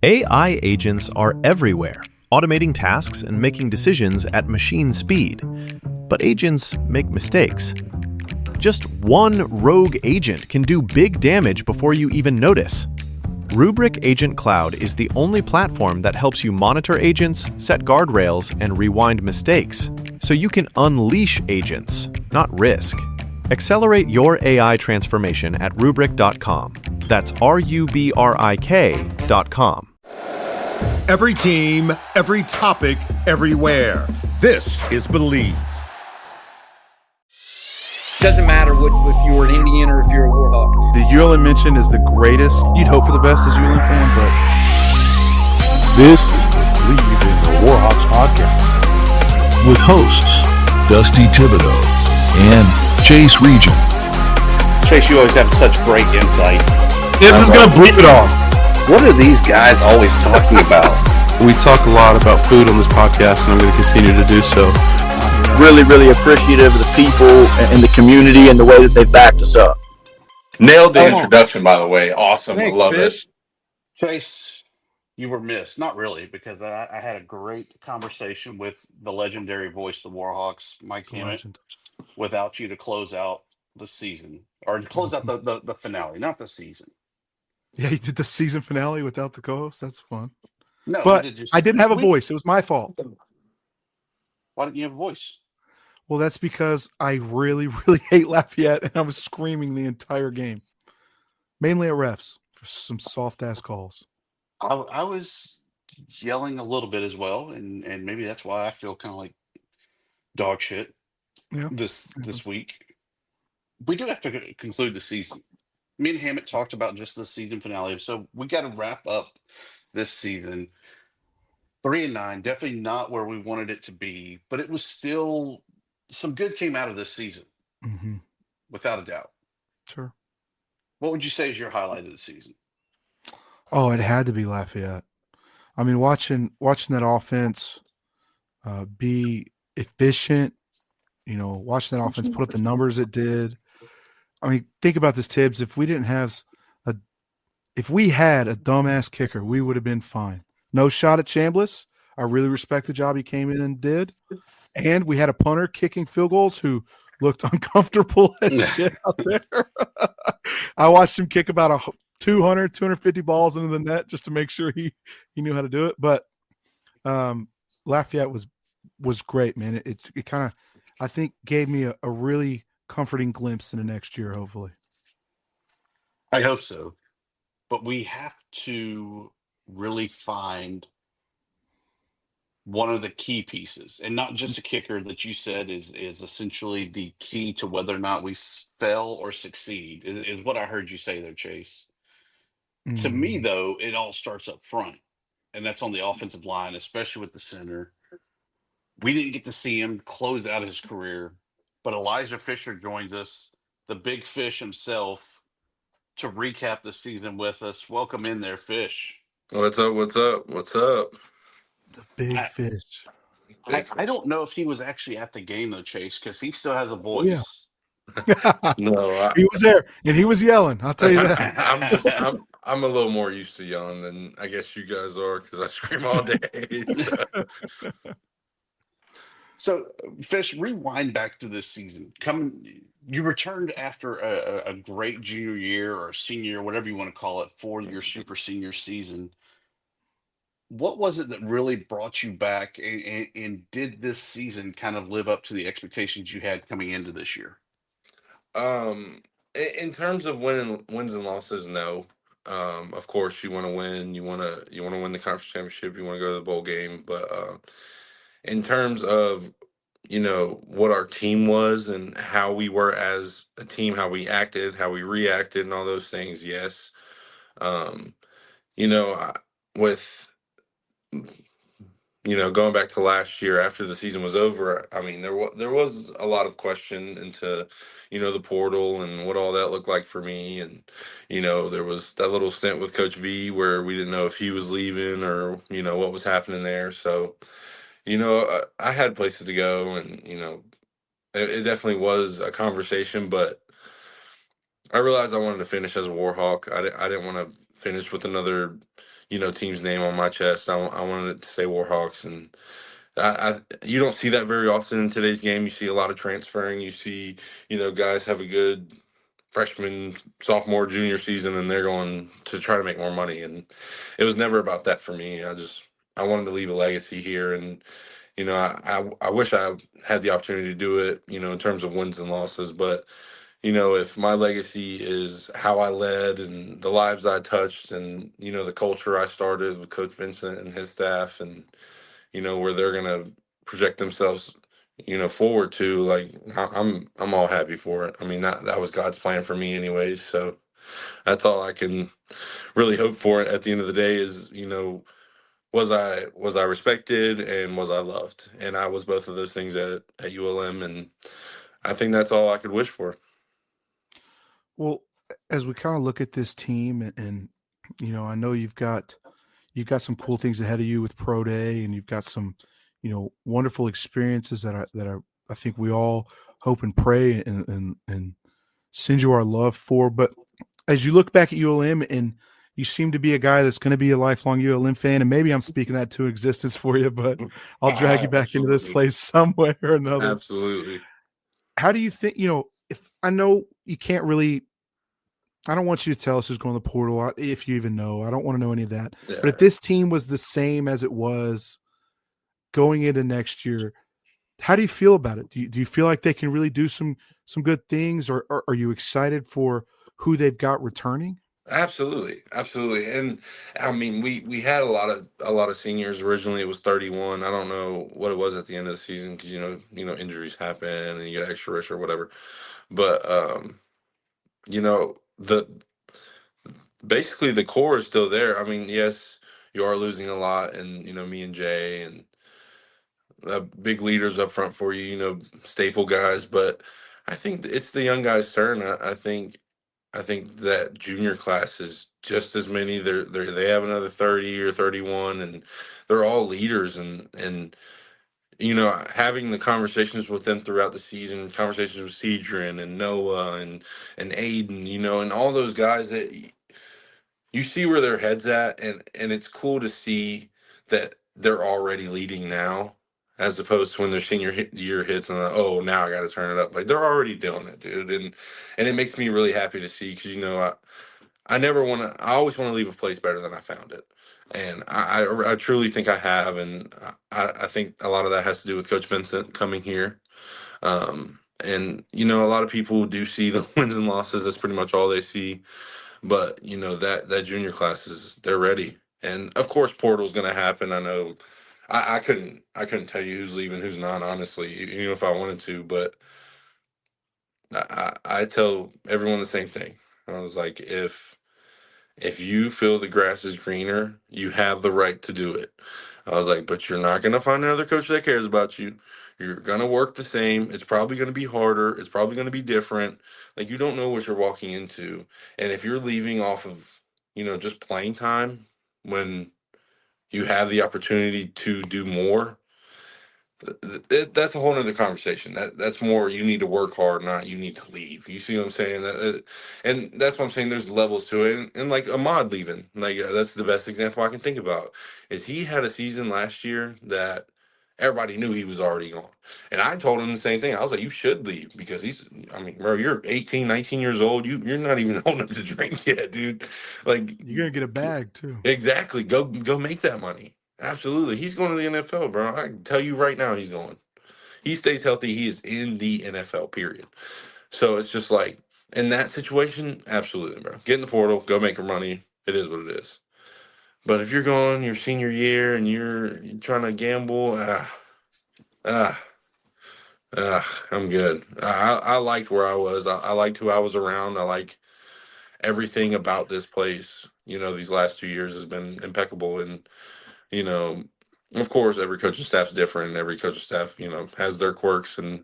AI agents are everywhere, automating tasks and making decisions at machine speed. But agents make mistakes. Just one rogue agent can do big damage before you even notice. Rubrik Agent Cloud is the only platform that helps you monitor agents, set guardrails, and rewind mistakes, so you can unleash agents, not risk. Accelerate your AI transformation at Rubrik.com. That's RUBRIK.com. Every team, every topic, everywhere. This is Bleav. Doesn't matter if you're an Indian or if you're a Warhawk. The ULM mention is the greatest. You'd hope for the best as a ULM fan, but this is Bleav in the Warhawks podcast with hosts Dusty Thibodeaux and Chase Regian. Chase, you always have such great insight. Tibbs is going to bleep it all. What are these guys always talking about? We talk a lot about food on this podcast, and I'm going to continue to do so. Really, really appreciative of the people and the community and the way that they backed us up. Nailed the introduction, by the way. Awesome. Thanks, I love Fish. it. Chase, you were missed. Not really, because I had a great conversation with the legendary voice of the Warhawks, Mike Hammett, without you to close out the season, or to close out the finale, not the season. Yeah, you did the season finale without the co-host. That's fun. No, but I didn't have a voice. It was my fault. Why didn't you have a voice? Well, that's because I really, really hate Lafayette, and I was screaming the entire game, mainly at refs for some soft-ass calls. I was yelling a little bit as well, and maybe that's why I feel kind of like dog shit this week. We do have to conclude the season. Me and Hammett talked about just the season finale, so we got to wrap up this season. 3-9, definitely not where we wanted it to be, but it was still some good came out of this season, without a doubt. Sure. What would you say is your highlight of the season? Oh, it had to be Lafayette. I mean, watching that offense be efficient, watching that offense put up the numbers it did. I mean, think about this, Tibbs. If we had a dumbass kicker, we would have been fine. No shot at Chambliss. I really respect the job he came in and did. And we had a punter kicking field goals who looked uncomfortable as shit out there. I watched him kick about 250 balls into the net just to make sure he knew how to do it. But Lafayette was great, man. It kind of, I think, gave me a really comforting glimpse in the next year, hopefully. I hope so. But we have to really find one of the key pieces, and not just a kicker that you said is essentially the key to whether or not we fail or succeed, is what I heard you say there, Chase. To me, though, it all starts up front, and that's on the offensive line, especially with the center. We didn't get to see him close out his career, but Elijah Fisher joins us, the big fish himself, to recap the season with us. Welcome in there, Fish. What's up? The big fish. I don't know if he was actually at the game, though, Chase, because he still has a voice. No, he was there, and he was yelling. I'll tell you that. I'm a little more used to yelling than I guess you guys are, because I scream all day. So, Fish, rewind back to this season. You returned after a great junior year or senior year, whatever you want to call it, for your super senior season. What was it that really brought you back, and did this season kind of live up to the expectations you had coming into this year? In terms of wins and losses, no. Of course, you want to win. You want to win the conference championship. You want to go to the bowl game. But in terms of what our team was and how we were as a team, how we acted, how we reacted, and all those things, yes. With going back to last year after the season was over, I mean, there was a lot of question into, the portal and what all that looked like for me. And, there was that little stint with Coach V where we didn't know if he was leaving or, what was happening there. So, I had places to go, and, it definitely was a conversation, but I realized I wanted to finish as a Warhawk. I didn't want to finish with another, team's name on my chest. I wanted it to say Warhawks, and you don't see that very often in today's game. You see a lot of transferring. You see, guys have a good freshman, sophomore, junior season, and they're going to try to make more money. And it was never about that for me. I wanted to leave a legacy here, and I wish I had the opportunity to do it, in terms of wins and losses. But if my legacy is how I led and the lives I touched, and the culture I started with Coach Vincent and his staff, and where they're gonna project themselves, forward to, like, I'm all happy for it. I mean, that was God's plan for me anyways. So that's all I can really hope for at the end of the day is, was I respected and was I loved? And I was both of those things at ULM, and I think that's all I could wish for. Well, as we kind of look at this team, and I know you've got some cool things ahead of you with Pro Day, and you've got some wonderful experiences that I think we all hope and pray and send you our love for. But as you look back at ULM, and you seem to be a guy that's going to be a lifelong ULM fan, and maybe I'm speaking that to existence for you, but I'll drag you back into this place some way or another. Absolutely. How do you think, if I know you can't really, I don't want you to tell us who's going to the portal, if you even know. I don't want to know any of that. Yeah. But if this team was the same as it was going into next year, how do you feel about it? Do you feel like they can really do some good things, or are you excited for who they've got returning? Absolutely. And I mean, we had a lot of seniors. Originally it was 31. I don't know what it was at the end of the season, because injuries happen and you get extra rest or whatever. But the basically the core is still there. I mean, yes, you are losing a lot, and me and Jay and big leaders up front for you, staple guys. But I think it's the young guys' turn. I think that junior class is just as many. They have another 30 or 31, and they're all leaders. And having the conversations with them throughout the season, conversations with Cedron and Noah and Aiden, and all those guys that you see where their heads at, and it's cool to see that they're already leading now, as opposed to when their senior year hits and oh, now I got to turn it up. Like, they're already doing it, dude, and it makes me really happy to see, because I never want to. I always want to leave a place better than I found it, and I truly think I have, and I think a lot of that has to do with Coach Vincent coming here. And a lot of people do see the wins and losses. That's pretty much all they see. But that junior class they're ready, and of course portal's going to happen. I know. I couldn't tell you who's leaving, who's not, honestly, even if I wanted to. But I tell everyone the same thing. I was like, if you feel the grass is greener, you have the right to do it. I was like, but you're not going to find another coach that cares about you. You're going to work the same. It's probably going to be harder. It's probably going to be different. Like, you don't know what you're walking into. And if you're leaving off of, just playing time when you have the opportunity to do more, that's a whole nother conversation. That's more, you need to work hard, not you need to leave. You see what I'm saying? And that's what I'm saying. There's levels to it. And like Ahmad leaving, like, that's the best example I can think about. Is he had a season last year that everybody knew he was already gone. And I told him the same thing. I was like, you should leave, because bro, you're 18, 19 years old. You're not even old enough to drink yet, dude. Like, You're gonna get a bag too. Exactly. Go make that money. Absolutely. He's going to the NFL, bro. I can tell you right now he's going. He stays healthy, he is in the NFL, period. So it's just like, in that situation, absolutely, bro. Get in the portal, go make your money. It is what it is. But if you're going your senior year and you're trying to gamble, I'm good. I liked where I was. I liked who I was around. I like everything about this place. These last 2 years has been impeccable. And of course, every coaching staff's different. Every coaching staff, has their quirks. And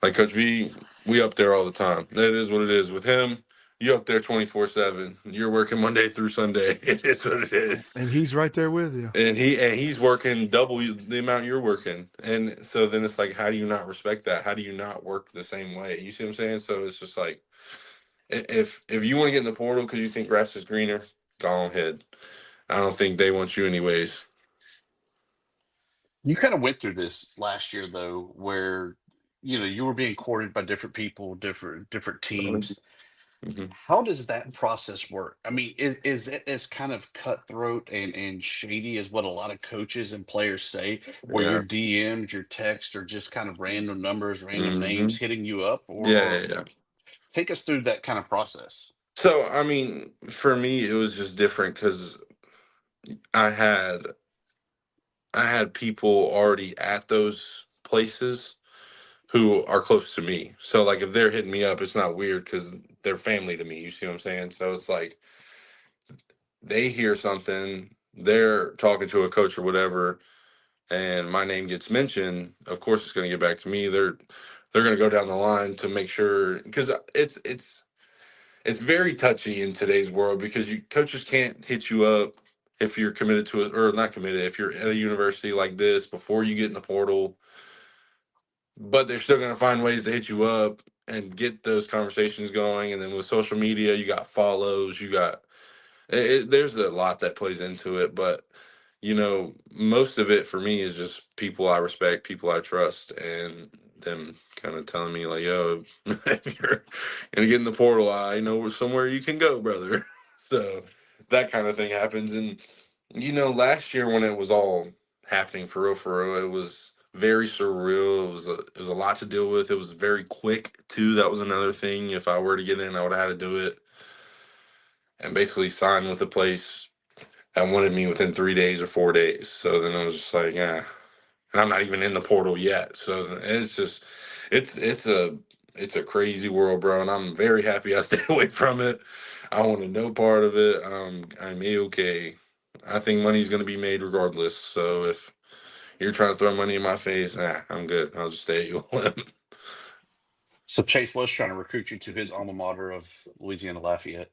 like Coach V, we up there all the time. That is what it is. With him, you up there 24/7. You're working Monday through Sunday. It is what it is. And he's right there with you. And he's working double the amount you're working. And so then it's like, how do you not respect that? How do you not work the same way? You see what I'm saying? So it's just like, if you want to get in the portal because you think grass is greener, go ahead. I don't think they want you anyways. You kind of went through this last year though, where you were being courted by different people, different teams. Mm-hmm. How does that process work? I mean, is it as kind of cutthroat and shady as what a lot of coaches and players say, where Yeah. your DMs, your text are just kind of random numbers, random Mm-hmm. names hitting you up, Yeah, or yeah. take us through that kind of process? So, I mean, for me, it was just different because I had I had people already at those places who are close to me. So, like, if they're hitting me up, it's not weird because they're family to me. You see what I'm saying? So it's like they hear something, they're talking to a coach or whatever, and my name gets mentioned. Of course, it's going to get back to me. They're going to go down the line to make sure because it's very touchy in today's world because coaches can't hit you up if you're committed to it or not committed if you're at a university like this before you get in the portal, but they're still going to find ways to hit you up and get those conversations going. And then with social media, you got follows, you got there's a lot that plays into it, but most of it for me is just people I respect, people I trust, and them kind of telling me like, "Yo, if you're gonna get in the portal, I know somewhere you can go, brother." So that kind of thing happens, and last year when it was all happening for real, it was very surreal. It was a lot to deal with. It was very quick too. That was another thing. If I were to get in, I would have had to do it and basically sign with a place that wanted me within 3 days or 4 days. So then I was just like, yeah, and I'm not even in the portal yet. So it's just, it's a crazy world, bro. And I'm very happy I stayed away from it. I wanted no part of it. I'm okay. I think money's going to be made regardless. So if you're trying to throw money in my face, I'm good. I'll just stay at ULM. So Chase was trying to recruit you to his alma mater of Louisiana Lafayette.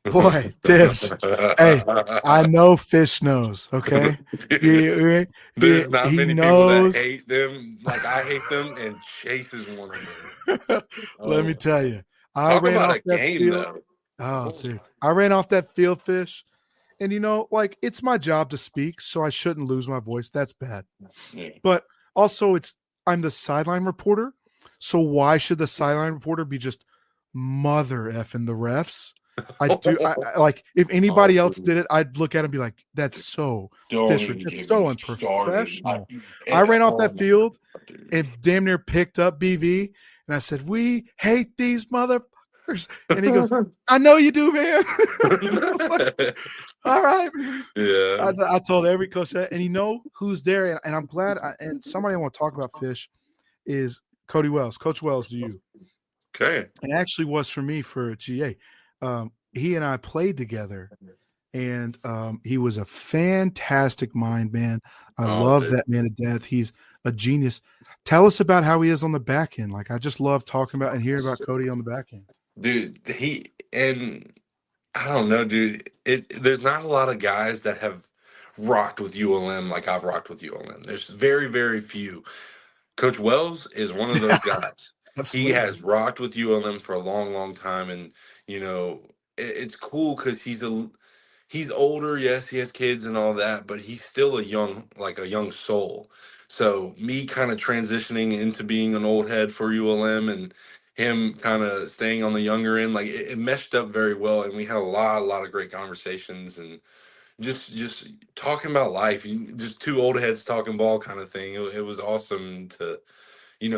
Boy, Tibbs. Hey, I know Fish knows. Okay, There's not he many people that knows. hate them like I hate them, and Chase is one of them. Let me tell you, I Talk ran about off a that game, field. though. Oh, dude, I ran off that field, Fish. And like it's my job to speak, so I shouldn't lose my voice. That's bad. Yeah. But also I'm the sideline reporter. So why should the sideline reporter be just mother effing the refs? I like if anybody else did it, I'd look at it and be like, that's so Don't even that's get so me unprofessional. started. I ran off that field Dude. and damn near picked up BV and I said, we hate these motherfuckers. And he goes, I know you do, man. I was like, all right, man. Yeah. I told every coach that, and who's there, and I'm glad. And somebody I want to talk about Fish is Cody Wells. Coach Wells, to you. Okay. And actually was for me for GA. He and I played together, and he was a fantastic mind, man. I love that man to death. He's a genius. Tell us about how he is on the back end. Like I just love talking about and hearing about Cody on the back end. Dude, I don't know, dude. There's not a lot of guys that have rocked with ULM like I've rocked with ULM. There's very, very few. Coach Wells is one of those guys. He has rocked with ULM for a long, long time, and it's cool because he's older. Yes, he has kids and all that, but he's still a young soul. So me kind of transitioning into being an old head for ULM and him kind of staying on the younger end, like it meshed up very well, and we had a lot of great conversations and just talking about life, just two old heads talking ball kind of thing. It was awesome to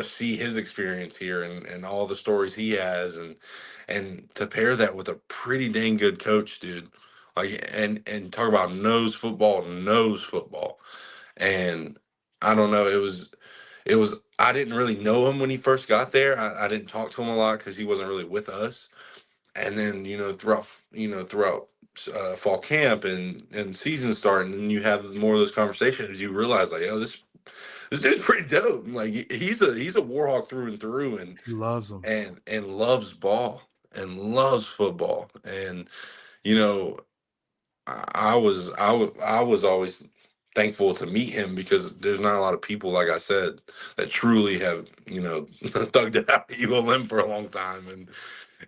see his experience here and all the stories he has and to pair that with a pretty dang good coach, dude. Like and talk about knows football. And I don't know, it was I didn't really know him when he first got there. I didn't talk to him a lot because he wasn't really with us. And then throughout fall camp and season start, and then you have more of those conversations. You realize like, oh, this dude's pretty dope. Like he's a Warhawk through and through, and He loves them and loves ball and loves football. And you know, I was always thankful to meet him because there's not a lot of people, like I said, that truly have thugged it out at ULM for a long time,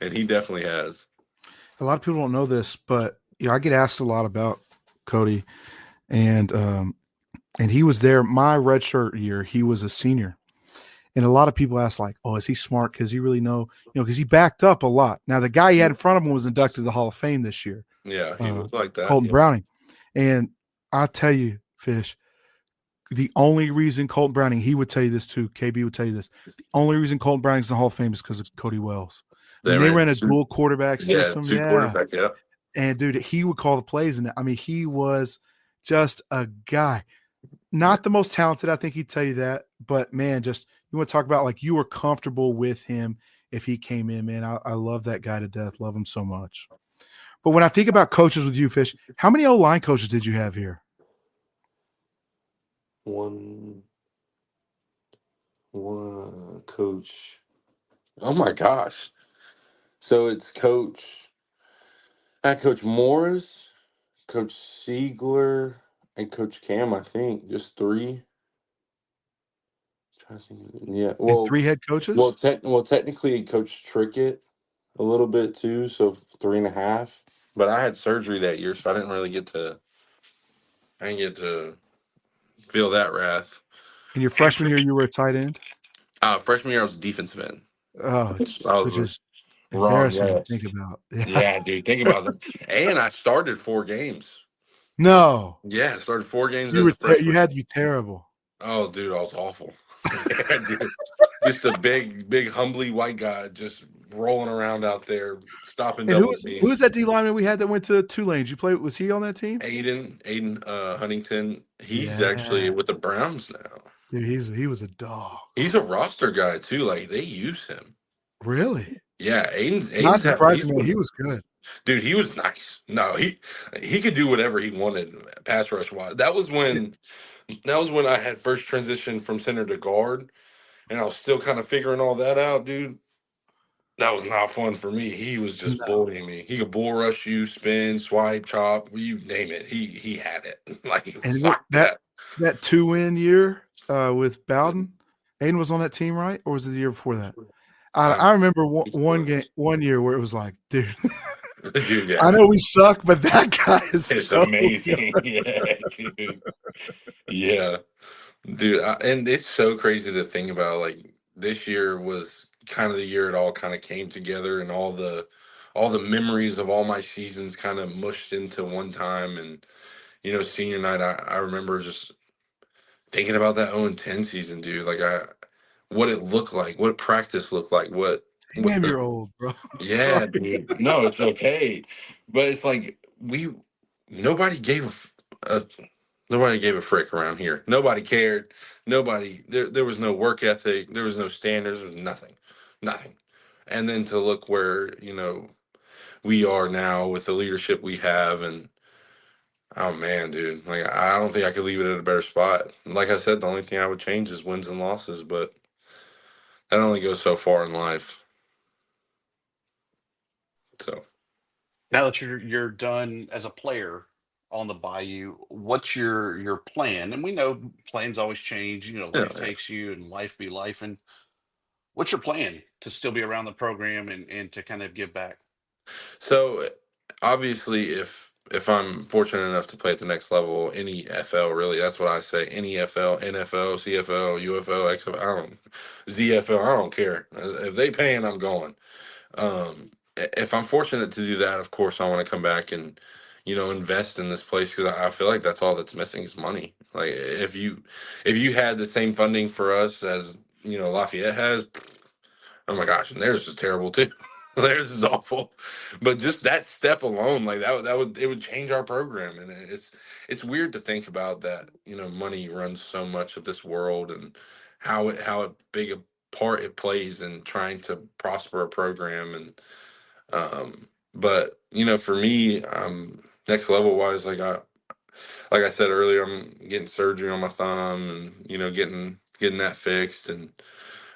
and he definitely has. A lot of people don't know this, but I get asked a lot about Cody, and he was there my redshirt year. He was a senior, and a lot of people ask like, "Oh, is he smart? Because he really know, because he backed up a lot." Now the guy he had in front of him was inducted to the Hall of Fame this year. Yeah, he was like that. Colton Yeah. Browning, and I tell you, Fish, the only reason Colton Browning, he would tell you this too. KB would tell you this. The only reason Colton Browning's in the Hall of Fame is because of Cody Wells. When they ran a dual quarterback system, two quarterback, yeah. And dude, he would call the plays, and I mean, he was just a guy. Not the most talented, I think he'd tell you that, but man, just you want to talk about like you were comfortable with him if he came in, man. I love that guy to death. Love him so much. But when I think about coaches with you, Fish, how many O-line coaches did you have here? One coach. Oh my gosh. So it's Coach Morris, Coach Siegler, and Coach Cam, I think. Just three. Yeah. Well, And 3 head coaches? Well, technically Coach Trickett a little bit too, so 3.5. But I had surgery that year, so I didn't get to feel that wrath. In your freshman year, you were a tight end? Freshman year I was a defensive end. Oh, which is Ron embarrassing to West. think about. Yeah, dude, think about that. And I started 4 games. No. Yeah, I started 4 games You as a freshman. you had to be terrible. Oh, dude, I was awful. Yeah, dude. Just a big, humbly white guy just rolling around out there, stopping And double who was that D lineman we had that went to Tulane? Did you play? Was he on that team? Aiden Huntington. He's actually with the Browns now. Dude, he was a dog. He's a roster guy too. Like they use him. Really? Yeah, Aiden's not surprising me. He was good. Dude, he was nice. No, he could do whatever he wanted, pass rush wise. That was when I had first transitioned from center to guard, and I was still kind of figuring all that out, dude. That was not fun for me. He was just bullying me. He could bull rush you, spin, swipe, chop, you name it. He had it. Like and that 2-win year with Bowden, Aiden was on that team, right? Or was it the year before that? I remember one year where it was like, dude, dude, yeah. I know we suck, but that guy is so amazing. Yeah, dude. Yeah, dude. And it's so crazy to think about. Like this year was kind of the year it all kind of came together, and all the memories of all my seasons kind of mushed into one time. And senior night, I remember just thinking about that 0-10 season, dude. Like what it looked like, what practice looked like, Damn, you're old, bro. Yeah, dude. No, it's okay. But it's like nobody gave a frick around here. Nobody cared. There was no work ethic. There was no standards. There was nothing. And then to look where, we are now with the leadership we have, and oh man, dude, like I don't think I could leave it at a better spot. Like I said, the only thing I would change is wins and losses, but that only goes so far in life. So now that you're done as a player on the Bayou, what's your plan? And we know plans always change. Life takes you, and life be life. And what's your plan to still be around the program and to kind of give back? So obviously, if I'm fortunate enough to play at the next level, any FL really, that's what I say. Any FL, NFL, CFL, UFL, XFL, ZFL, I don't care. If they paying, I'm going. If I'm fortunate to do that, of course, I want to come back and, invest in this place, because I feel like that's all that's missing is money. Like if you had the same funding for us as, Lafayette has, oh my gosh, and theirs is terrible too. Theirs is awful. But just that step alone, like it would change our program. And it's weird to think about that, money runs so much of this world, and how big a part it plays in trying to prosper a program. And but for me, next level wise, like I said earlier, I'm getting surgery on my thumb, and getting that fixed, and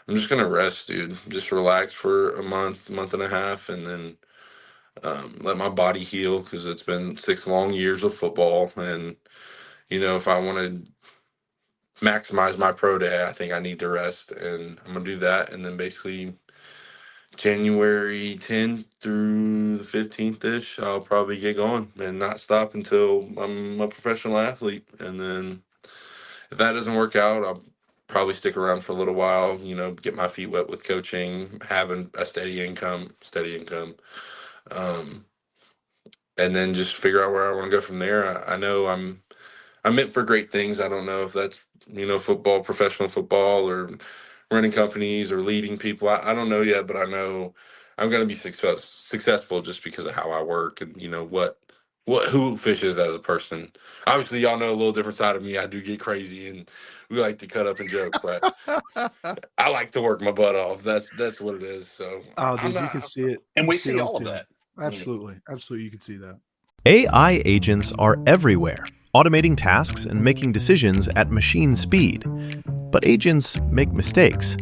I'm just gonna rest, dude. Just relax for a month and a half, and then let my body heal, because it's been 6 long years of football. And if I want to maximize my pro day, I think I need to rest, and I'm gonna do that, and then basically January 10th through the 15th ish, I'll probably get going and not stop until I'm a professional athlete. And then if that doesn't work out, I'll probably stick around for a little while, get my feet wet with coaching, having a steady income. And then just figure out where I want to go from there. I know I'm meant for great things. I don't know if that's, football, professional football, or running companies or leading people. I don't know yet, but I know I'm going to be successful just because of how I work and, who Fish is as a person. Obviously, y'all know a little different side of me. I do get crazy and we like to cut up and joke, but I like to work my butt off. That's what it is. So Oh, I'm dude, you not, can see it. And You we see see it on all of film. that. Absolutely. Absolutely. You can see that. AI agents are everywhere, automating tasks and making decisions at machine speed. But agents make mistakes.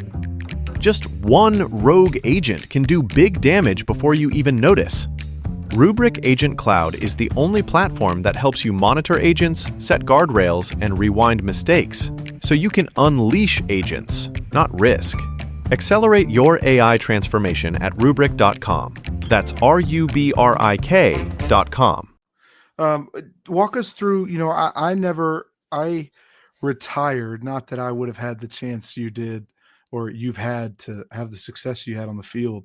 Just one rogue agent can do big damage before you even notice. Rubrik Agent Cloud is the only platform that helps you monitor agents, set guardrails, and rewind mistakes, so you can unleash agents, not risk. Accelerate your AI transformation at Rubrik.com. That's RUBRIK.com. Walk us through, I retired, not that I would have had the chance you did or you've had to have the success you had on the field,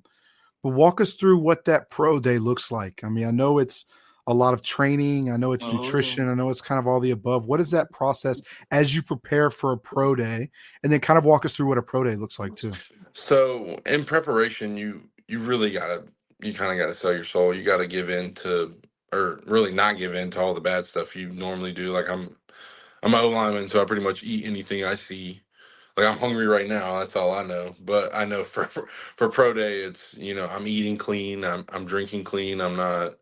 but walk us through what that pro day looks like. I mean, I know it's a lot of training. I know it's nutrition. I know it's kind of all the above. What is that process as you prepare for a pro day? And then kind of walk us through what a pro day looks like too. So in preparation, you kind of gotta sell your soul. You gotta give in to, or really not give in to all the bad stuff you normally do. Like I'm an O lineman, so I pretty much eat anything I see. Like I'm hungry right now. That's all I know. But I know for pro day, it's I'm eating clean. I'm drinking clean. I'm not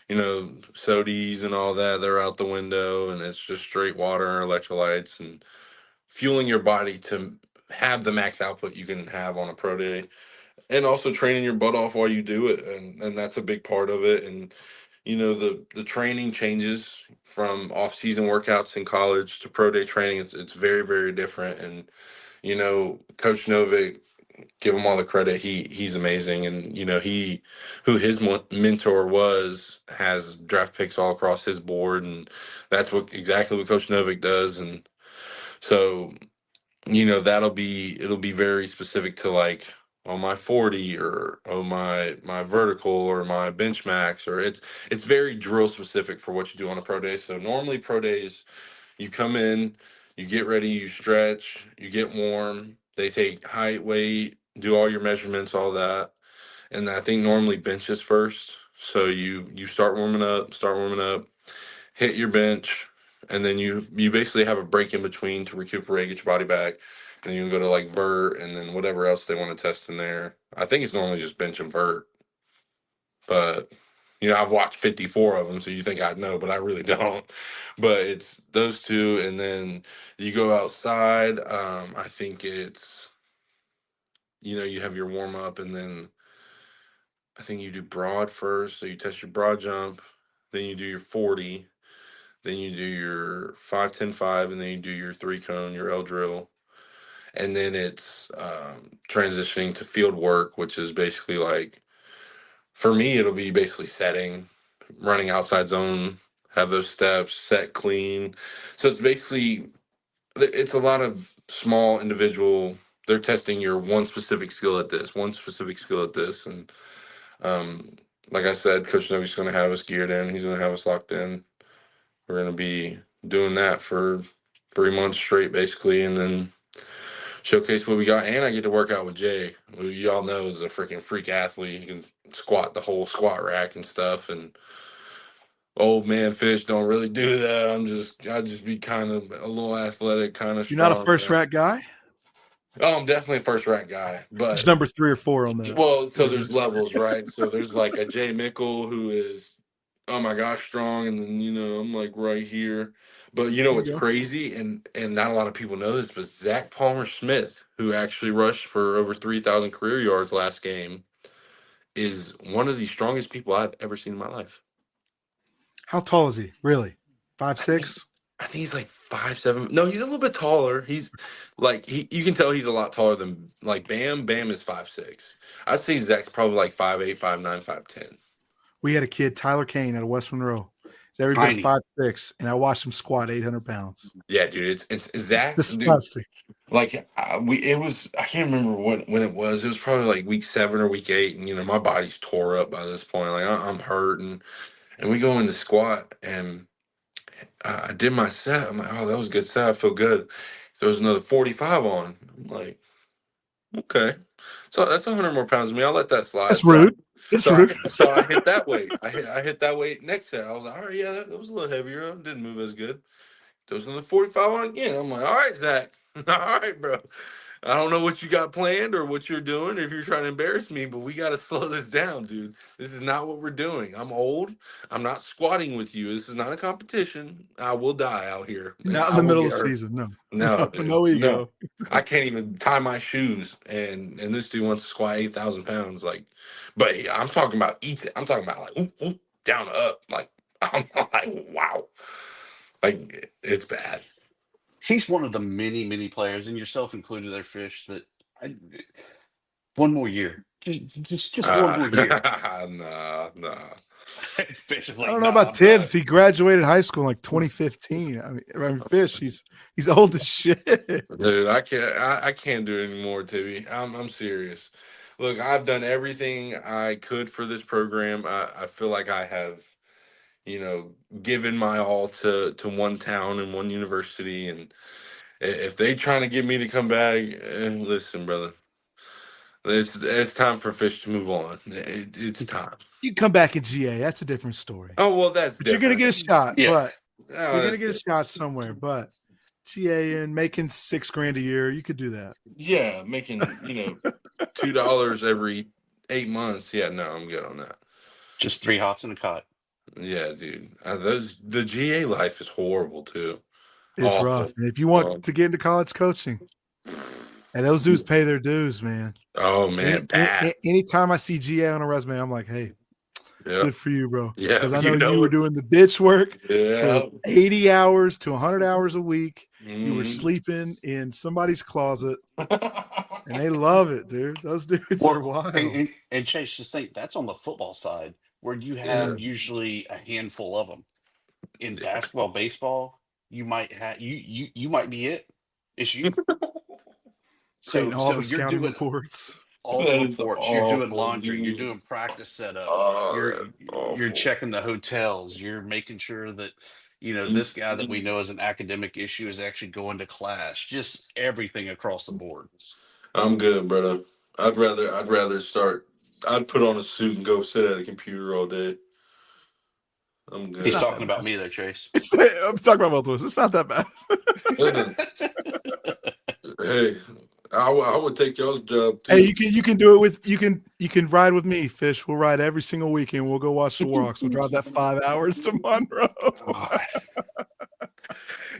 sodies and all that. They're out the window, and it's just straight water and electrolytes and fueling your body to have the max output you can have on a pro day, and also training your butt off while you do it, and that's a big part of it. And the training changes from off season workouts in college to pro day training. It's very, very different. And Coach Novick, give him all the credit. He's amazing. And he, who his mentor was, has draft picks all across his board, and that's exactly what Coach Novick does. And so it'll be very specific to, like, on my 40, or my vertical, or my bench max, or it's very drill specific for what you do on a pro day. So normally pro days, you come in, you get ready, you stretch, you get warm, they take height, weight, do all your measurements, all that. And I think normally benches first. So you start warming up, hit your bench, and then you basically have a break in between to recuperate, get your body back, and then you can go to like vert, and then whatever else they want to test in there. I think it's normally just bench and vert, but I've watched 54 of them, so you think I'd know, but I really don't. But it's those two, and then you go outside. I think it's you have your warm up, and then I think you do broad first, so you test your broad jump, then you do your 40. Then you do your 5-10-5, and then you do your 3-cone, your L drill. And then it's transitioning to field work, which is basically like, for me, it'll be basically setting, running outside zone, have those steps, set clean. So it's a lot of small individual. They're testing your one specific skill at this, one specific skill at this. And like I said, Coach Novi's going to have us geared in. He's going to have us locked in. We're going to be doing that for 3 months straight, basically, and then showcase what we got. And I get to work out with Jay, who y'all know is a freaking freak athlete. He can squat the whole squat rack and stuff. And old man Fish don't really do that. I just be kind of a little athletic, kind of You're strong. not a first rack guy? Oh, I'm definitely a first rack guy, but It's number 3 or 4 on there. well, so there's levels, right? So there's like a Jay Mickle who is, oh my gosh, strong, and then I'm like right here. But what's crazy, and not a lot of people know this, but Zach Palmer Smith, who actually rushed for over 3,000 career yards last game, is one of the strongest people I've ever seen in my life. How tall is he? Really? 5'6"? I think he's like 5'7". No, he's a little bit taller. He's like you can tell he's a lot taller than like Bam. Bam is 5'6". I'd say Zach's probably like 5'8", 5'9", 5'10". We had a kid, Tyler Kane, out of West Monroe. He's every bit of Tiny. 5'6", and I watched him squat 800 pounds. Yeah, dude, it's Zach. Disgusting. Dude, like it was. I can't remember when it was. It was probably like week 7 or week 8, and my body's tore up by this point. Like I'm hurt, and we go into squat, and I did my set. I'm like, oh, that was a good set. I feel good. There was another 45 on. I'm like, okay, so that's 100 more pounds than me. I'll let that slide. That's rude. It's rude. So I hit that weight. I hit that weight next set. I was like, all right, yeah, that was a little heavier. I didn't move as good. There was another 45 on again. I'm like, all right, Zach. All right, bro. I don't know what you got planned or what you're doing, if you're trying to embarrass me, but we got to slow this down, dude. This is not what we're doing. I'm old. I'm not squatting with you. This is not a competition. I will die out here. Not in the middle of the season. No, dude, no ego. I can't even tie my shoes, and this dude wants to squat 8,000 pounds. Like, but I'm talking about I'm talking about like oop, down up. Like I'm like wow. Like it's bad. He's one of the many, many players, and yourself included there, Fish, that one more year. Just one more year. Nah. Fish is I like, don't know about Tibbs. He graduated high school in like 2015. I mean Fish, he's old as shit. Dude, I can't do it anymore, Tibby. I'm serious. Look, I've done everything I could for this program. I feel like I have, given my all to one town and one university, and if they trying to get me to come back, listen, brother, it's time for Fish to move on. It's time. You come back in GA, that's a different story. Oh well, that's. But you're gonna get a shot. Yeah. But you're gonna get a shot somewhere. But GA and making $6,000 a year, you could do that. Yeah, making $2 every 8 months. Yeah, no, I'm good on that. Just 3 hots and a cot. Yeah, dude. The GA life is horrible too. It's Awful. rough. And if you want to get into college coaching, and those dudes pay their dues, man. Oh man, anytime I see GA on a resume, I'm like, hey, good for you, bro. Yeah, because I know you were doing the bitch work for 80 hours to 100 hours a week. Mm-hmm. You were sleeping in somebody's closet, and they love it, dude. Those dudes are wild. And Chase, just think that's on the football side, where you have usually a handful of them. In basketball, baseball, you might have you might be it. It's you. So all the you're scouting doing reports. all the reports. You're doing laundry. You're doing practice setup. You're checking the hotels. You're making sure that this guy that we know as an academic issue is actually going to class. Just everything across the board. I'm good, brother. I'd rather start. I'd put on a suit and go sit at a computer all day. I'm good. He's talking about me there, Chase. I'm talking about both of us. It's not that bad. Hey, I would take y'all's job too. Hey, you can do it with you can ride with me, Fish. We'll ride every single weekend. We'll go watch the Warhawks. We'll drive that 5 hours to Monroe.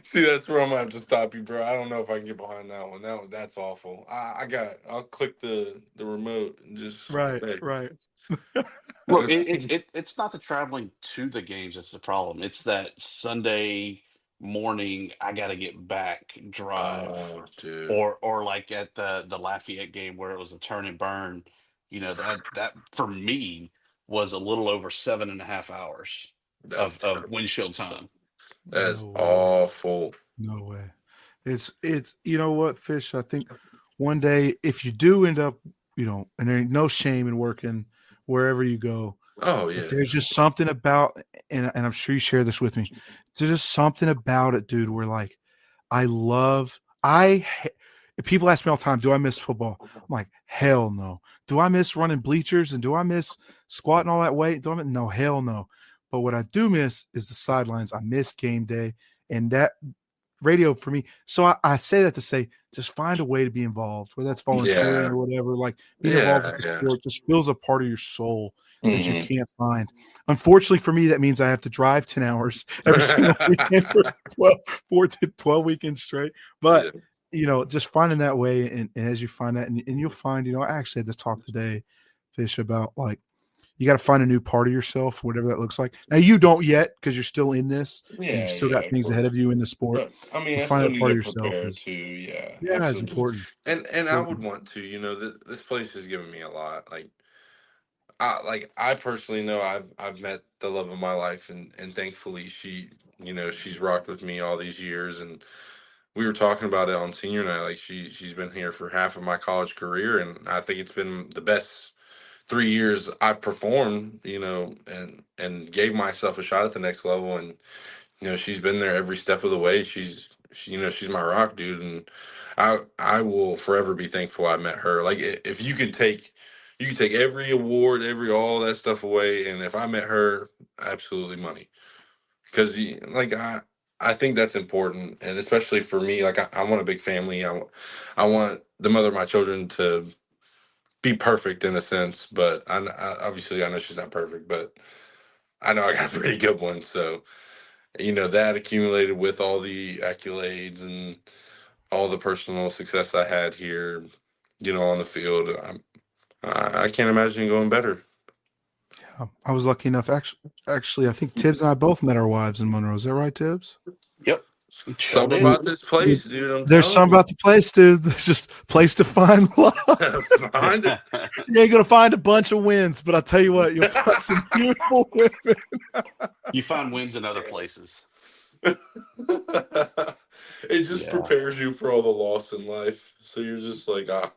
See, that's where I'm gonna have to stop you, bro. I don't know if I can get behind that one. That's awful. I'll click the remote and just right. Look, it's not the traveling to the games that's the problem. It's that Sunday morning I got to get back drive, or like at the Lafayette game where it was a turn and burn. That for me was a little over 7.5 hours of windshield time. That's awful. No way. It's you know what, Fish? I think one day if you do end up, and there ain't no shame in working wherever you go. Oh yeah. There's just something about, and I'm sure you share this with me. There's just something about it, dude, where like people ask me all the time, do I miss football? I'm like, hell no. Do I miss running bleachers and do I miss squatting all that weight? No, hell no. But what I do miss is the sidelines. I miss game day and that radio for me. So I say that to say, just find a way to be involved, whether that's volunteering or whatever. Like being involved with the sport just feels a part of your soul that you can't find. Unfortunately for me, that means I have to drive 10 hours every single weekend for 4 to 12 weekends straight. But just finding that way, and as you find that, and you'll find, I actually had this talk today, Fish, about like, you got to find a new part of yourself, whatever that looks like. Now you don't yet because you're still in this and Yeah, you've still yeah, got of things ahead course. of you in the sport. But I mean, But I find still that need part to of yourself prepare is too. Yeah, it's absolutely. important. And I would want to, this place has given me a lot. I personally know I've met the love of my life, and thankfully she's rocked with me all these years. And we were talking about it on senior night. Like she's been here for half of my college career, and I think it's been the best 3 years I've performed. And gave myself a shot at the next level. And she's been there every step of the way. She's my rock, dude, and I will forever be thankful I met her. Like if you could take every award, every all that stuff away, and if I met her, absolutely money. Because I think that's important, and especially for me, like I want a big family. I want the mother of my children to be perfect in a sense, but obviously I know she's not perfect, but I know I got a pretty good one. So that accumulated with all the accolades and all the personal success I had here, on the field. I can't imagine going better. I was lucky enough. Actually, I think Tibbs and I both met our wives in Monroe. Is that right, Tibbs? Yep. Something about this place, dude. I'm There's telling something about the place, dude. There's just a place to find love. you. Find it. You ain't gonna find a bunch of wins, but I'll tell you what, you'll find some beautiful women. You find wins in other places. It just prepares you for all the loss in life. So you're just like, I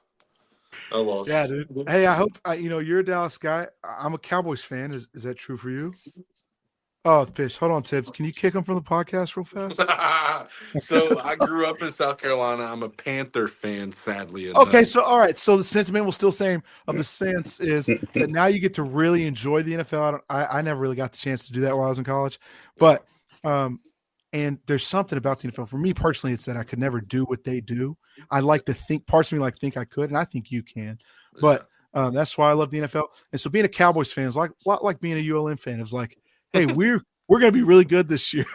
lost. Yeah, dude. Hey, I hope you're a Dallas guy. I'm a Cowboys fan. Is that true for you? Oh, Fish. Hold on, Tibbs. Can you kick him from the podcast real fast? So I grew up in South Carolina. I'm a Panther fan, sadly enough. Okay, so all right. So the sentiment will still same of the sense is that now you get to really enjoy the NFL. I never really got the chance to do that while I was in college, but and there's something about the NFL for me personally. It's that I could never do what they do. I like to think parts of me think I could, and I think you can. But that's why I love the NFL. And so being a Cowboys fan is a lot like being a ULM fan. It's like, hey, we're going to be really good this year.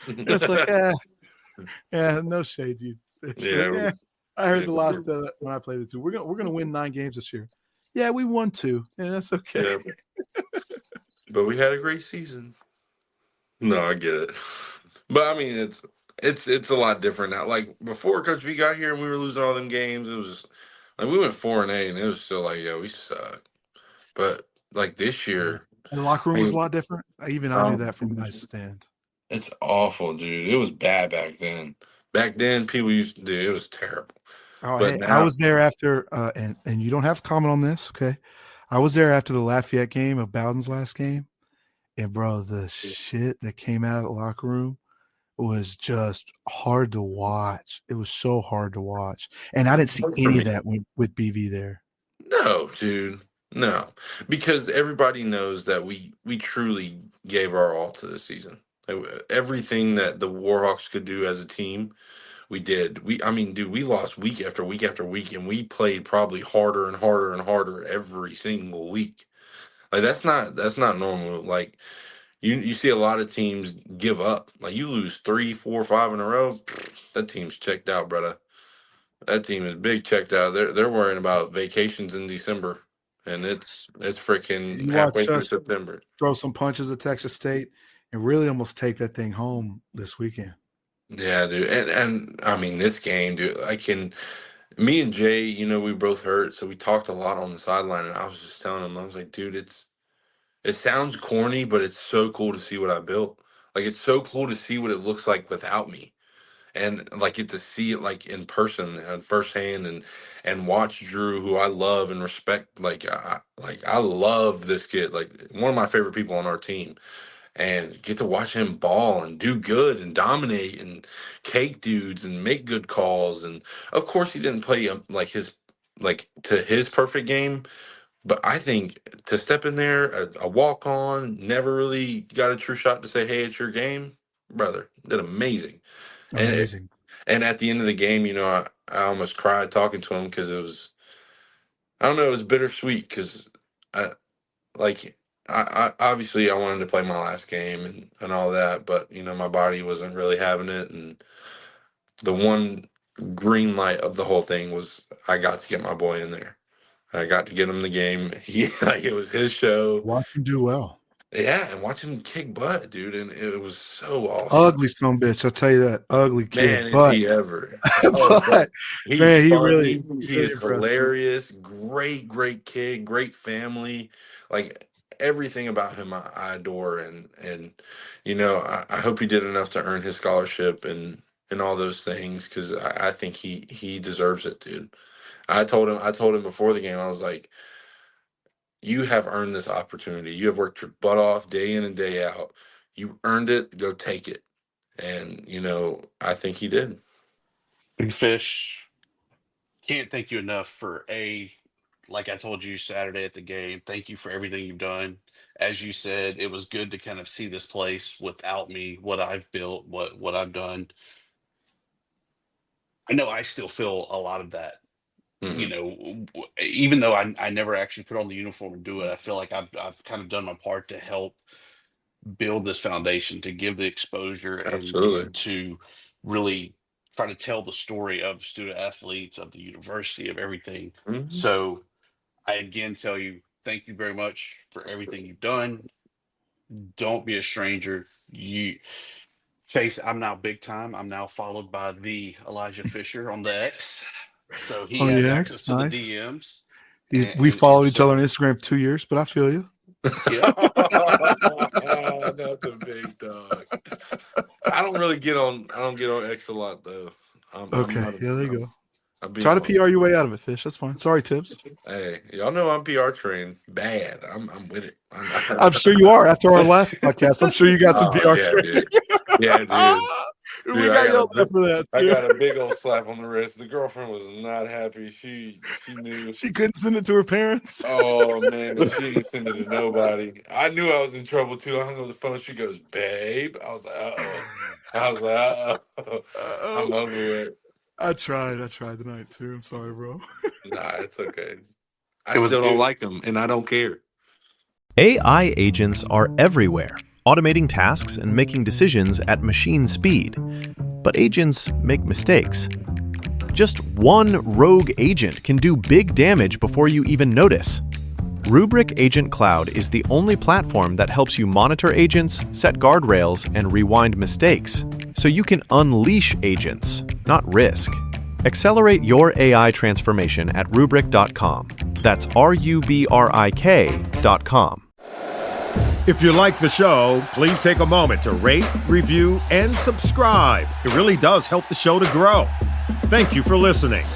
And it's like, no shade, dude. Yeah, I heard a lot when I played the two. We're gonna win 9 games this year. Yeah, we won 2, and that's okay. Yeah. But we had a great season. No, I get it. But I mean, it's a lot different now. Like before Coach V got here and we were losing all them games, it was just like we went 4-8, and it was still like, yeah, we suck. But like this year, and the locker room was a lot different. I knew that from my stand. It's awful, dude. It was bad back then. Back then, people used to do it was terrible. Oh, hey, I was there after, and you don't have to comment on this, okay? I was there after the Lafayette game of Bowden's last game, and bro, the shit that came out of the locker room was just hard to watch. It was so hard to watch, and I didn't see any of that with BV there. No, dude, no, because everybody knows that we truly gave our all to this season. Everything that the Warhawks could do as a team, we did. I mean, dude, we lost week after week after week, and we played probably harder and harder and harder every single week. Like that's not normal. Like you see a lot of teams give up. Like you lose 3, 4, 5 in a row, that team's checked out, brother. That team is big checked out. They're worrying about vacations in December, and it's freaking halfway through September. Throw some punches at Texas State and really almost take that thing home this weekend. Yeah, dude. And I mean this game, dude, me and Jay, we both hurt, so we talked a lot on the sideline, and I was just telling him, I was like, dude, it sounds corny, but it's so cool to see what I built. Like it's so cool to see what it looks like without me. And get to see it in person and firsthand and watch Drew, who I love and respect. I love this kid, one of my favorite people on our team. And get to watch him ball and do good and dominate and cake dudes and make good calls. And of course, he didn't play to his perfect game. But I think to step in there, a walk on, never really got a true shot to say, hey, it's your game, brother. Did amazing. Amazing. And at the end of the game, I almost cried talking to him because it was bittersweet because I obviously I wanted to play my last game and all that, but my body wasn't really having it, and the one green light of the whole thing was I got to get my boy in there, I got to get him the game. It was his show. Watch him do well. Yeah, and watch him kick butt, dude. And it was so awesome. Ugly son of a bitch, I'll tell you that. Ugly kid. Man, but is he ever. but He's man, he funny. really He really is impressed me. hilarious. Great kid, great family. Like everything about him I adore. And I hope he did enough to earn his scholarship and all those things, because I think he deserves it, dude. I told him before the game, I was like, you have earned this opportunity. You have worked your butt off day in and day out. You earned it. Go take it. And, I think he did. Big Fish, can't thank you enough for like I told you Saturday at the game, thank you for everything you've done. As you said, it was good to kind of see this place without me, what I've built, what I've done. I know I still feel a lot of that. Even though I never actually put on the uniform and do it, I feel like I've kind of done my part to help build this foundation, to give the exposure and to really try to tell the story of student athletes, of the university, of everything. Mhm. So I again tell you, thank you very much for everything you've done. Don't be a stranger. Chase, I'm now big time. I'm now followed by the Elijah Fisher on the X. So he has access to the DMs. We followed each other on Instagram for 2 years, but I feel you. Yeah. Not the big dog. I don't get on X a lot though. Okay, there you go. Try to PR your way out of it, Fish. That's fine. Sorry, Tibbs. Hey, y'all know I'm PR trained bad. I'm with it. I'm sure you are. After our last podcast, I'm sure you got some PR training. Dude. Yeah, dude. We got yelled at for that too. I got a big old slap on the wrist. The girlfriend was not happy. She knew. She couldn't send it to her parents. Oh man, she didn't send it to nobody. I knew I was in trouble too. I hung up the phone. She goes, "Babe." I was like, "Uh-oh." I'm over it. I tried tonight too. I'm sorry, bro. Nah, it's okay. I still don't like them, and I don't care. AI agents are everywhere, automating tasks and making decisions at machine speed. But agents make mistakes. Just one rogue agent can do big damage before you even notice. Rubrik Agent Cloud is the only platform that helps you monitor agents, set guardrails, and rewind mistakes, so you can unleash agents, not risk. Accelerate your AI transformation at Rubrik.com. That's RUBRIK.com. If you like the show, please take a moment to rate, review, and subscribe. It really does help the show to grow. Thank you for listening.